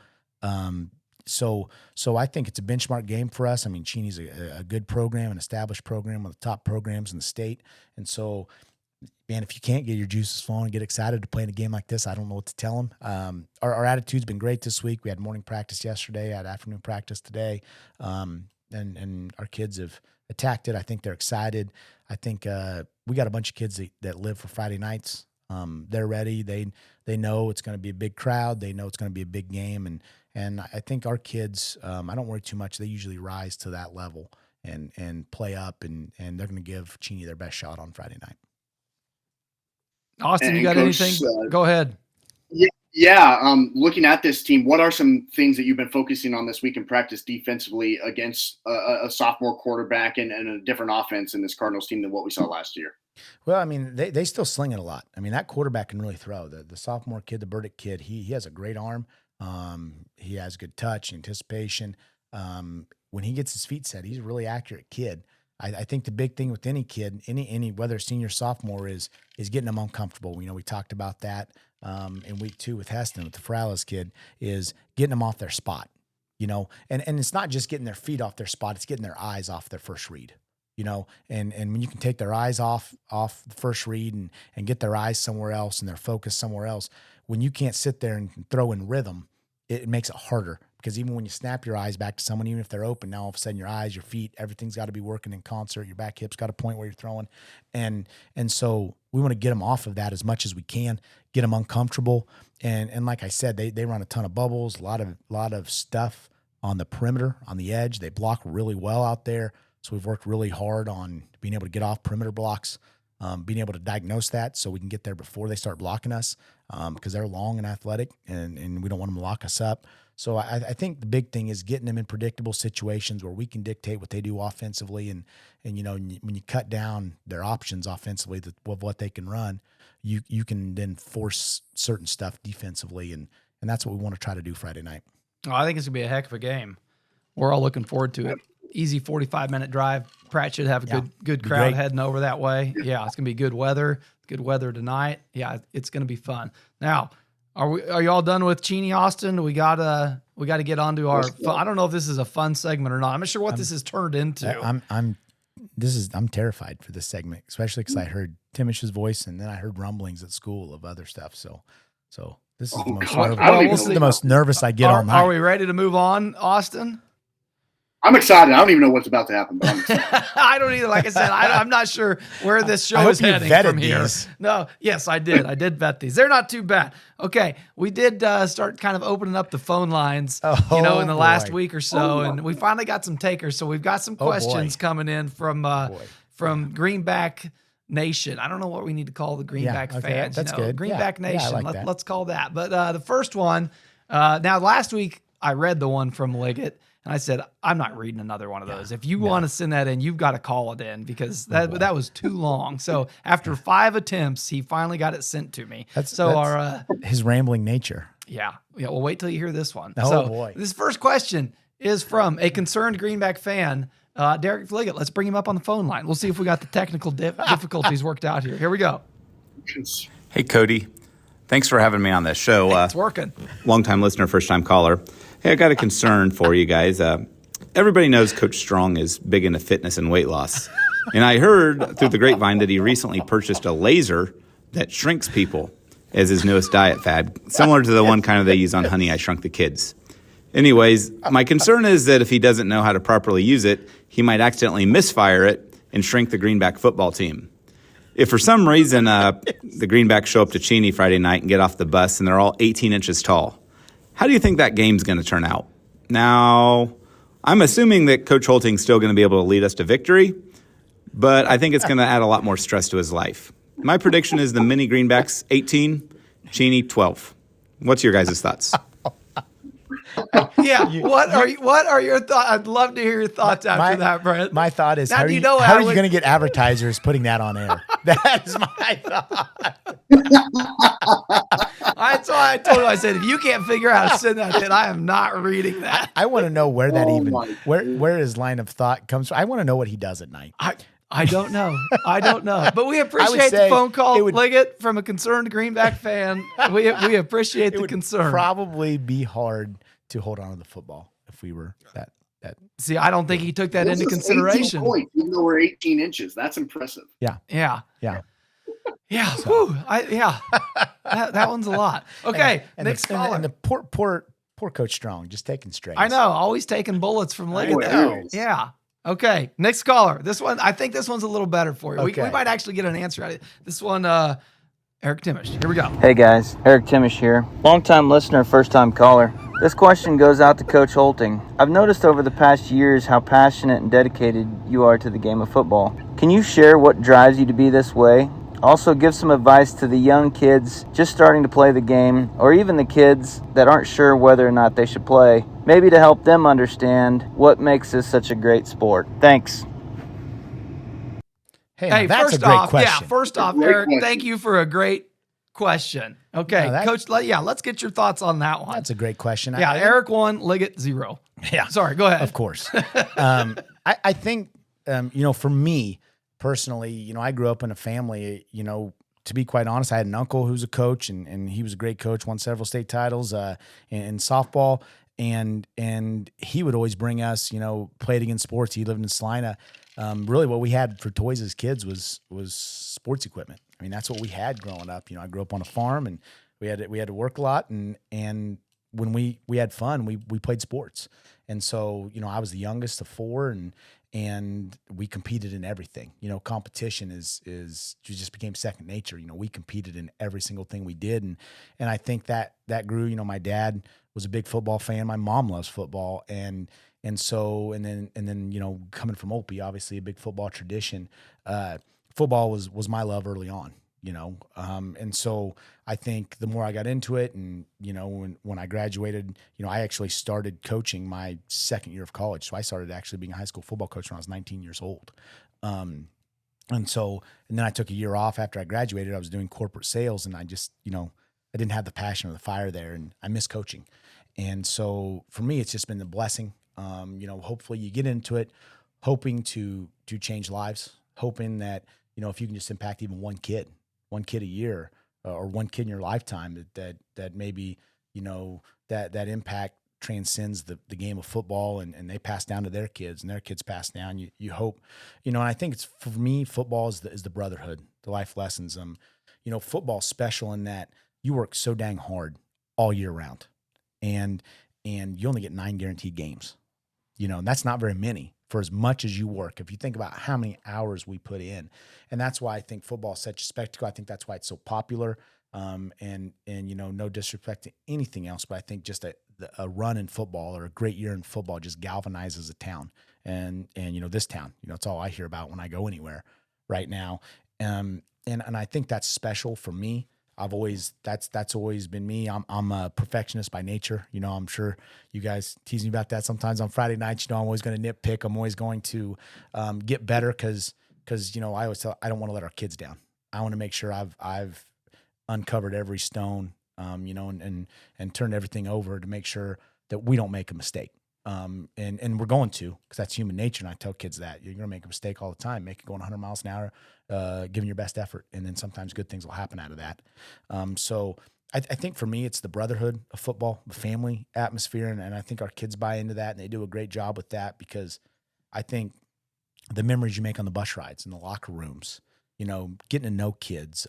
So I think it's a benchmark game for us. I mean, Cheney's a good program, an established program, one of the top programs in the state. And so, man, if you can't get your juices flowing and get excited to play in a game like this, I don't know what to tell them. Our attitude's been great this week. We had morning practice yesterday, had afternoon practice today, and our kids have attacked it. I think they're excited. I think we got a bunch of kids that live for Friday nights. They're ready. They know it's going to be a big crowd. They know it's going to be a big game, and I think our kids, I don't worry too much. They usually rise to that level and play up, and they're going to give Cheney their best shot on Friday night. Austin, you got Coach, anything? Go ahead. Looking at this team, what are some things that you've been focusing on this week in practice defensively against a sophomore quarterback and a different offense in this Cardinals team than what we saw last year? Well, I mean, they still sling it a lot. I mean, that quarterback can really throw. The sophomore kid, the Burdick kid, he has a great arm. He has good touch, anticipation. When he gets his feet set, he's a really accurate kid. I think the big thing with any kid, any whether senior, sophomore, is getting them uncomfortable. We talked about that in week 2 with Heston, with the Ferrales kid, is getting them off their spot. And it's not just getting their feet off their spot; it's getting their eyes off their first read. And when you can take their eyes off the first read and get their eyes somewhere else and their focus somewhere else, when you can't sit there and throw in rhythm, it makes it harder. Because even when you snap your eyes back to someone, even if they're open, now all of a sudden your eyes, your feet, everything's got to be working in concert. Your back hip's got to point where you're throwing. And so we want to get them off of that as much as we can, get them uncomfortable. And like I said, they run a ton of bubbles, a lot of stuff on the perimeter, on the edge. They block really well out there. So we've worked really hard on being able to get off perimeter blocks, being able to diagnose that so we can get there before they start blocking us, because they're long and athletic, and we don't want them to lock us up. So I think the big thing is getting them in predictable situations where we can dictate what they do offensively, and when you cut down their options offensively of what they can run, you can then force certain stuff defensively, and that's what we want to try to do Friday night. Oh, I think it's gonna be a heck of a game. We're all looking forward to it. Easy 45-minute drive. Pratt should have a good crowd heading over that way. Yeah, it's gonna be good weather. Good weather tonight. Yeah, it's gonna be fun. Now, are you all done with Cheney, Austin? We gotta get onto our. I don't know if this is a fun segment or not. I'm not sure what this has turned into. I'm terrified for this segment, especially because I heard Timish's voice and then I heard rumblings at school of other stuff. So this is the most nervous I get all night. Are we ready to move on, Austin? I'm excited. I don't even know what's about to happen, but I'm excited. I don't either. Like I said, I'm not sure where this show is heading from here. No, yes, I did. I did vet these. They're not too bad. Okay, we did start kind of opening up the phone lines, in the last week or so, and we finally got some takers. So we've got some questions coming in from Greenback Nation. I don't know what we need to call the Greenback fans. That's good. Greenback Nation. I like that. Let's call that. But the first one. Now, last week I read the one from Liggett. And I said, I'm not reading another one of those. If you want to send that in, you've got to call it in because that was too long. So after 5 attempts, he finally got it sent to me. That's his rambling nature. Yeah. Well, wait till you hear this one. Oh, boy. This first question is from a concerned Greenback fan, Derek Liggett. Let's bring him up on the phone line. We'll see if we got the technical difficulties worked out here. Here we go. Hey, Cody. Thanks for having me on this show. Hey, it's working. Long-time listener, first-time caller. Hey, I got a concern for you guys. Everybody knows Coach Strong is big into fitness and weight loss. And I heard through the grapevine that he recently purchased a laser that shrinks people as his newest diet fad, similar to the one kind of they use on Honey, I Shrunk the Kids. Anyways, my concern is that if he doesn't know how to properly use it, he might accidentally misfire it and shrink the Greenback football team. If for some reason the Greenbacks show up to Cheney Friday night and get off the bus and they're all 18 inches tall, how do you think that game's going to turn out? Now, I'm assuming that Coach Hoelting's still going to be able to lead us to victory, but I think it's going to add a lot more stress to his life. My prediction is the mini Greenbacks 18, Cheney 12. What's your guys' thoughts? Yeah. What are your thoughts? I'd love to hear your thoughts after that, Brent. My thought is, Now, how do are you you, know how how are you it- going to get advertisers putting that on air? That is my thought. That's why I told him, I said, if you can't figure out how to send that, then I am not reading that. I want to know where that Oh even my where his line of thought comes from. I want to know what he does at night. I don't know. I don't know. But we appreciate the say phone call, it would- Liggett, from a concerned Greenback fan. We appreciate It the would concern. probably be hard to hold on to the football if we were that. See, I don't think he took that This into is 18 consideration. points, even though we're 18 inches. That's impressive. Yeah. Yeah. Whew. That one's a lot. Okay. And next the, caller. and the poor Coach Strong just taking strays. I know. Always taking bullets from Liggett. know. there. Yeah. Okay. Next caller. This one, I think this one's a little better for you. Okay. We might actually get an answer out of it. This one, Eric Timish. Here we go. Hey guys, Eric Timish here. Long-time listener, first-time caller. This question goes out to Coach Hoelting. I've noticed over the past years how passionate and dedicated you are to the game of football. Can you share what drives you to be this way? Also, give some advice to the young kids just starting to play the game, or even the kids that aren't sure whether or not they should play, maybe to help them understand what makes this such a great sport. Thanks. Hey, now that's first a great off, question. first off, Great Eric, question. thank you for a great question. Okay, No, that- Coach, let's get your thoughts on that one. That's a great question. Yeah, I- Eric 1, Liggett 0. Yeah. Sorry, go ahead. Of course. I think, for me personally, I grew up in a family, to be quite honest, I had an uncle who's a coach and he was a great coach, won several state titles in softball. And he would always bring us, played against sports. He lived in Salina. Really what we had for toys as kids was sports equipment. I mean, that's what we had growing up. I grew up on a farm and we had to work a lot and when we had fun, we played sports. And so, I was the youngest of four and we competed in everything. Competition just became second nature. We competed in every single thing we did. And I think that grew. My dad was a big football fan. My mom loves football. And then coming from Opie, obviously a big football tradition. Football was my love early on. And so I think the more I got into it and, when I graduated, I actually started coaching my second year of college. So I started actually being a high school football coach when I was 19 years old. And then I took a year off after I graduated. I was doing corporate sales and I just, I didn't have the passion or the fire there and I miss coaching. And so for me, it's just been a blessing. Hopefully you get into it, hoping to change lives, hoping that, if you can just impact even one kid a year or one kid in your lifetime that maybe, that impact transcends the game of football and they pass down to their kids and their kids pass down. You hope, and I think it's, for me, football is the brotherhood, the life lessons. Football's special in that you work so dang hard all year round and you only get 9 guaranteed games, and that's not very many for as much as you work. If you think about how many hours we put in, and that's why I think football is such a spectacle. I think that's why it's so popular. And no disrespect to anything else, but I think just a run in football or a great year in football just galvanizes a town. And this town, it's all I hear about when I go anywhere right now. And I think that's special for me. That's always been me. I'm a perfectionist by nature. I'm sure you guys tease me about that sometimes on Friday nights. I'm always going to nitpick. I'm always going to get better because I always tell, I don't want to let our kids down. I want to make sure I've uncovered every stone, and turned everything over to make sure that we don't make a mistake. And we're going to, because that's human nature. And I tell kids that you're going to make a mistake all the time, make it going 100 miles an hour, giving your best effort. And then sometimes good things will happen out of that. So I think for me, it's the brotherhood of football, the family atmosphere. And I think our kids buy into that and they do a great job with that because I think the memories you make on the bus rides in the locker rooms, getting to know kids,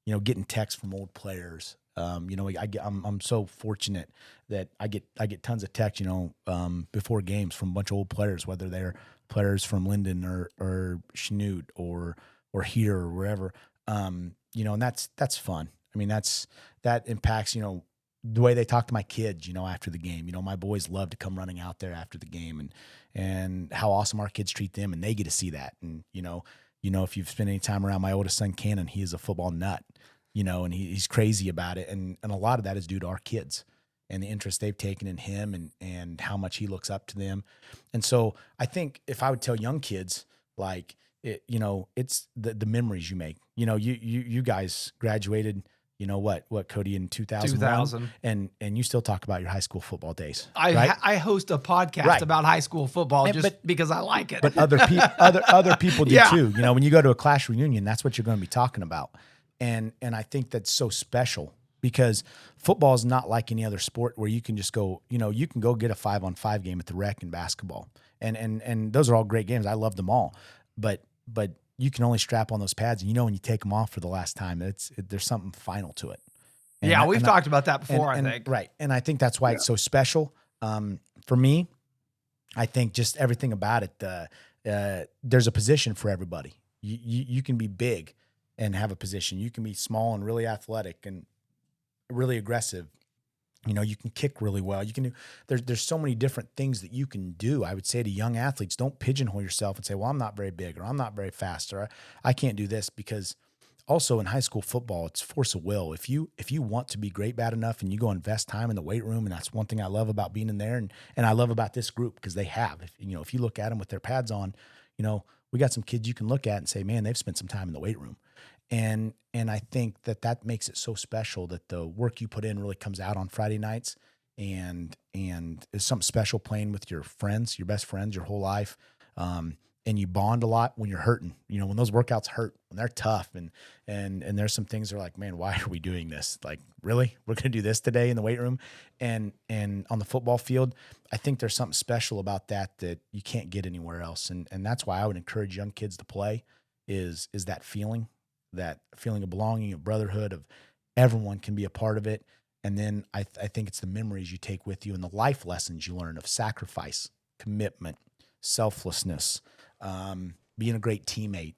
getting texts from old players. I'm so fortunate that I get tons of texts, before games from a bunch of old players, whether they're players from Linden or Chanute or here or wherever. And that's fun. I mean, that impacts, the way they talk to my kids, after the game. My boys love to come running out there after the game, and how awesome our kids treat them, and they get to see that. And if you've spent any time around my oldest son Cannon, he is a football nut, and he's crazy about it, and a lot of that is due to our kids and the interest they've taken in him, and how much he looks up to them. And so I think if I would tell young kids, like, it's the memories you make. You guys graduated, what Cody, in 2000, and you still talk about your high school football days. I host a podcast about high school football because I like it. But other people do too. When you go to a class reunion, that's what you're going to be talking about. And I think that's so special, because football is not like any other sport where you can just go, you can go get a 5-on-5 game at the rec in basketball. And those are all great games. I love them all. But you can only strap on those pads, and when you take them off for the last time, there's something final to it. And we've talked about that before, I think. Right. And I think that's why it's so special. For me, I think just everything about it, there's a position for everybody. You can be big and have a position. You can be small and really athletic and really aggressive. You can kick really well. You can do, there's so many different things that you can do. I would say to young athletes, don't pigeonhole yourself and say, well, I'm not very big, or I'm not very fast, or I can't do this, because also in high school football, it's force of will. If you want to be great bad enough, and you go invest time in the weight room, and that's one thing I love about being in there, and I love about this group, because they have, if you look at them with their pads on, we got some kids you can look at and say, man, they've spent some time in the weight room. And I think that makes it so special, that the work you put in really comes out on Friday nights, and is something special playing with your friends, your best friends, your whole life. And you bond a lot when you're hurting, when those workouts hurt, when they're tough, and there's some things that are like, man, why are we doing this? Like, really? We're going to do this today in the weight room? And on the football field, I think there's something special about that you can't get anywhere else. And that's why I would encourage young kids to play, is that feeling of belonging, of brotherhood, of everyone can be a part of it. And then I think it's the memories you take with you, and the life lessons you learn of sacrifice, commitment, selflessness, being a great teammate,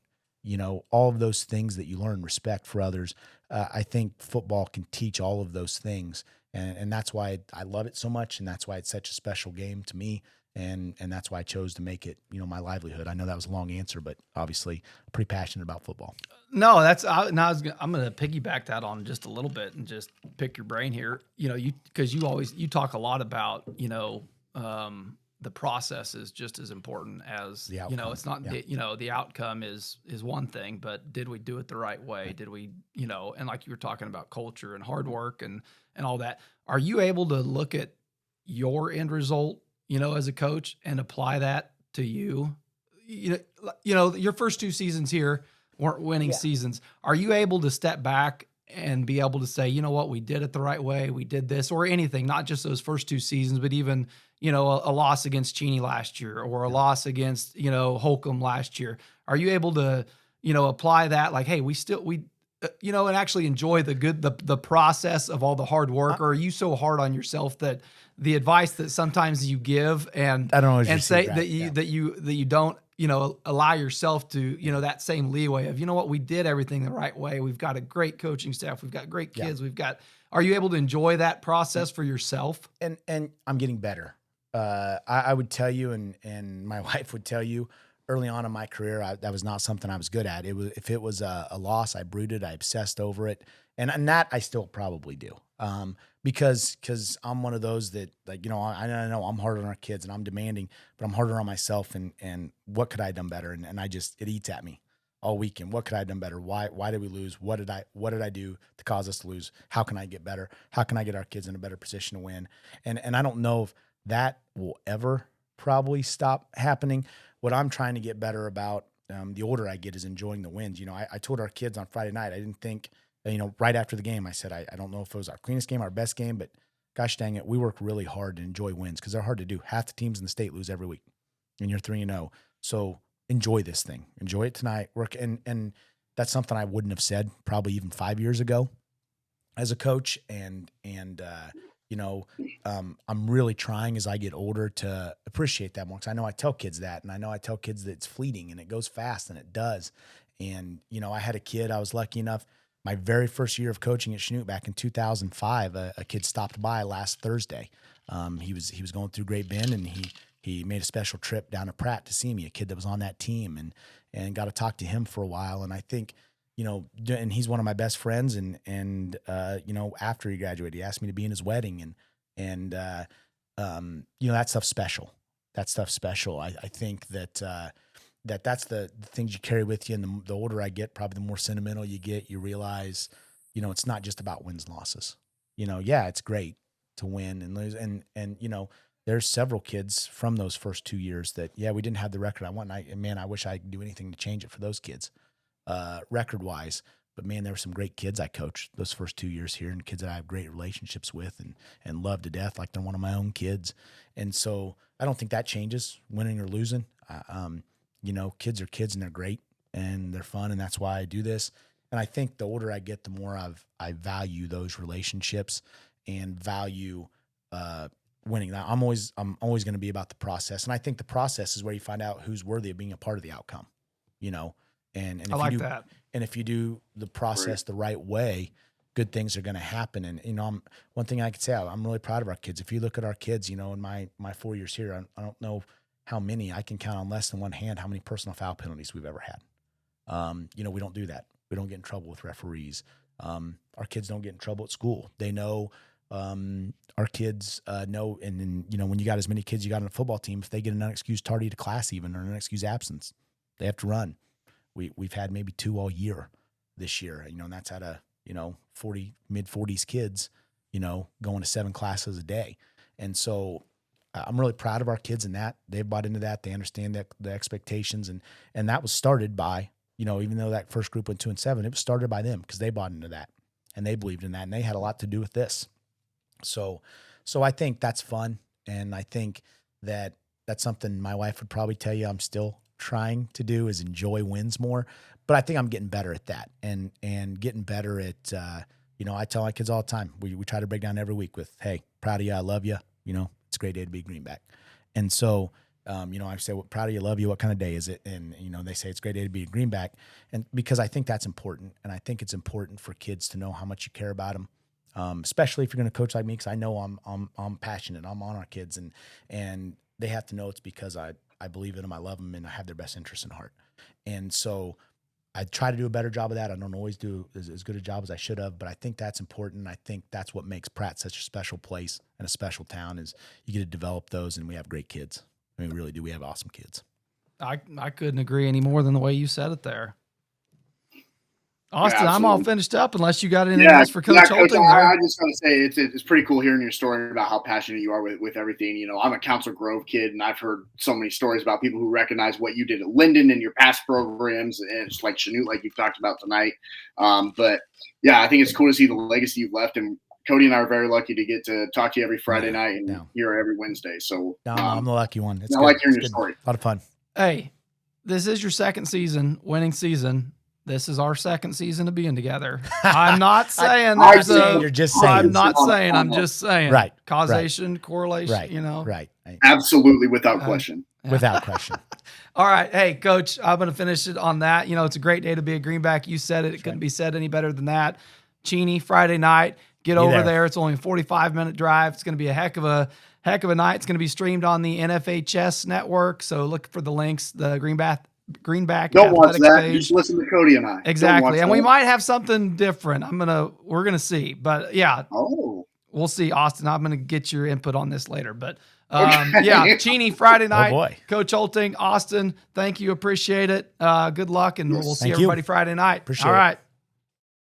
all of those things that you learn, respect for others. I think football can teach all of those things. And that's why I love it so much. And that's why it's such a special game to me. And that's why I chose to make it, my livelihood. I know that was a long answer, but obviously I'm pretty passionate about football. No, I'm going to piggyback that on just a little bit and just pick your brain here. Because you talk a lot about, the process is just as important as the outcome. It's not, the outcome is one thing, but did we do it the right way? Did we, and like you were talking about culture and hard work and all that, are you able to look at your end result, as a coach, and apply that to you? Your first 2 seasons here weren't winning seasons. Are you able to step back and be able to say, you know what, we did it the right way, we did this, or anything, not just those first 2 seasons, but even, a loss against Cheney last year, or a loss against, Holcomb last year? Are you able to, apply that, like, hey, and actually enjoy the process of all the hard work? Or are you so hard on yourself that the advice that sometimes you give and I don't always and say that, that you don't, allow yourself to, that same leeway of, we did everything the right way. We've got a great coaching staff. We've got great kids. Are you able to enjoy that process for yourself? And I'm getting better. I would tell you, and my wife would tell you, early on in my career, that was not something I was good at. If it was a loss, I brooded, I obsessed over it. And that I still probably do. Because I'm one of those that, like, I know I'm harder on our kids and I'm demanding, but I'm harder on myself, and what could I have done better? And it eats at me all weekend. What could I have done better? Why did we lose? What did I do to cause us to lose? How can I get better? How can I get our kids in a better position to win? And I don't know if that will ever probably stop happening. What I'm trying to get better about, the older I get, is enjoying the wins. I told our kids on Friday night, I didn't think, right after the game, I said, I don't know if it was our cleanest game, our best game, but gosh dang it, we work really hard to enjoy wins, because they're hard to do. Half the teams in the state lose every week, and you're 3-0. So enjoy this thing, enjoy it tonight, work. And that's something I wouldn't have said probably even 5 years ago as a coach. And I'm really trying as I get older to appreciate that more. Cause I know I tell kids that, and I know I tell kids that it's fleeting and it goes fast, and it does. And, I had a kid, I was lucky enough, my very first year of coaching at Chanute back in 2005, a kid stopped by last Thursday. He was going through Great Bend, and he made a special trip down to Pratt to see me, a kid that was on that team, and got to talk to him for a while. And I think, and he's one of my best friends. And after he graduated, he asked me to be in his wedding, and that stuff's special. That stuff's special. I think that that's the things you carry with you. And the older I get, probably the more sentimental you get. You realize, it's not just about wins and losses. It's great to win and lose. And there's several kids from those first 2 years that, we didn't have the record I want. I wish I could do anything to change it for those kids, record wise. But man, there were some great kids I coached those first 2 years here, and kids that I have great relationships with and love to death, like they're one of my own kids. And so I don't think that changes, winning or losing. Kids are kids, and they're great and they're fun, and that's why I do this. And I think the older I get, the more I value those relationships and value winning. Now, I'm always going to be about the process, and I think the process is where you find out who's worthy of being a part of the outcome. And if I like you do, that. And if you do the process the right way, good things are going to happen. And one thing I could say, I'm really proud of our kids. If you look at our kids, in my 4 years here, I don't know how many, I can count on less than one hand how many personal foul penalties we've ever had. We don't do that. We don't get in trouble with referees. Our kids don't get in trouble at school. They know, our kids know, and when you got as many kids you got on a football team, if they get an unexcused tardy to class even, or an unexcused absence, they have to run. We've had maybe 2 all year this year, and that's out of, mid-40s kids, going to 7 classes a day. And so I'm really proud of our kids in that. They've bought into that. They understand the expectations. And that was started by, even though that first group went 2-7, it was started by them because they bought into that and they believed in that, and they had a lot to do with this. So I think that's fun. And I think that that's something my wife would probably tell you I'm still trying to do, is enjoy wins more. But I think I'm getting better at that, and getting better at, I tell my kids all the time, we try to break down every week with, hey, proud of you. I love you. It's a great day to be a Greenback. And so, I say, well, proud of you, love you. What kind of day is it? And, they say it's a great day to be a Greenback. And because I think that's important. And I think it's important for kids to know how much you care about them. Especially if you're going to coach like me, because I know I'm passionate. I'm on our kids, and they have to know it's because I believe in them, I love them, and I have their best interests in heart. And so I try to do a better job of that. I don't always do as good a job as I should have, but I think that's important. I think that's what makes Pratt such a special place and a special town, is you get to develop those, and we have great kids. I mean, we really do. We have awesome kids. I couldn't agree any more than the way you said it there. Austin, Yeah, I'm all absolutely. finished up unless you got anything else for Coach Coach, Hoelting. I just want to say it's pretty cool hearing your story about how passionate you are with everything. I'm a Council Grove kid, and I've heard so many stories about people who recognize what you did at Linden and your past programs, and it's like Chanute, like you've talked about tonight. But yeah, I think it's cool to see the legacy you've left. And Cody and I are very lucky to get to talk to you every Friday night and here every Wednesday. So I'm the lucky one. It's I good. like hearing It's your good. story. A lot of fun. Hey, this is your second season, winning season. This is our second season of being together. I'm not saying there's a. You're just saying. I'm not saying. I'm just saying. Right. Causation, correlation. Right. Right. Absolutely, without question. Without question. All right. Hey, Coach, I'm going to finish it on that. It's a great day to be a Greenback. You said it. It couldn't be said any better than that. Cheney, Friday night. Get over there. It's only a 45-minute drive. It's going to be a heck of a night. It's going to be streamed on the NFHS network. So look for the links, the Greenback Don't watch Athletics that. page. Just listen to Cody and I. Exactly. And we might have something different. We're going to see. But yeah. Oh. We'll see, Austin. I'm going to get your input on this later. But yeah, Cheney, Friday night. Oh boy. Coach Hoelting, Austin, thank you. Appreciate it. Good luck, and we'll see Thank everybody you. Friday night. Appreciate All it. right.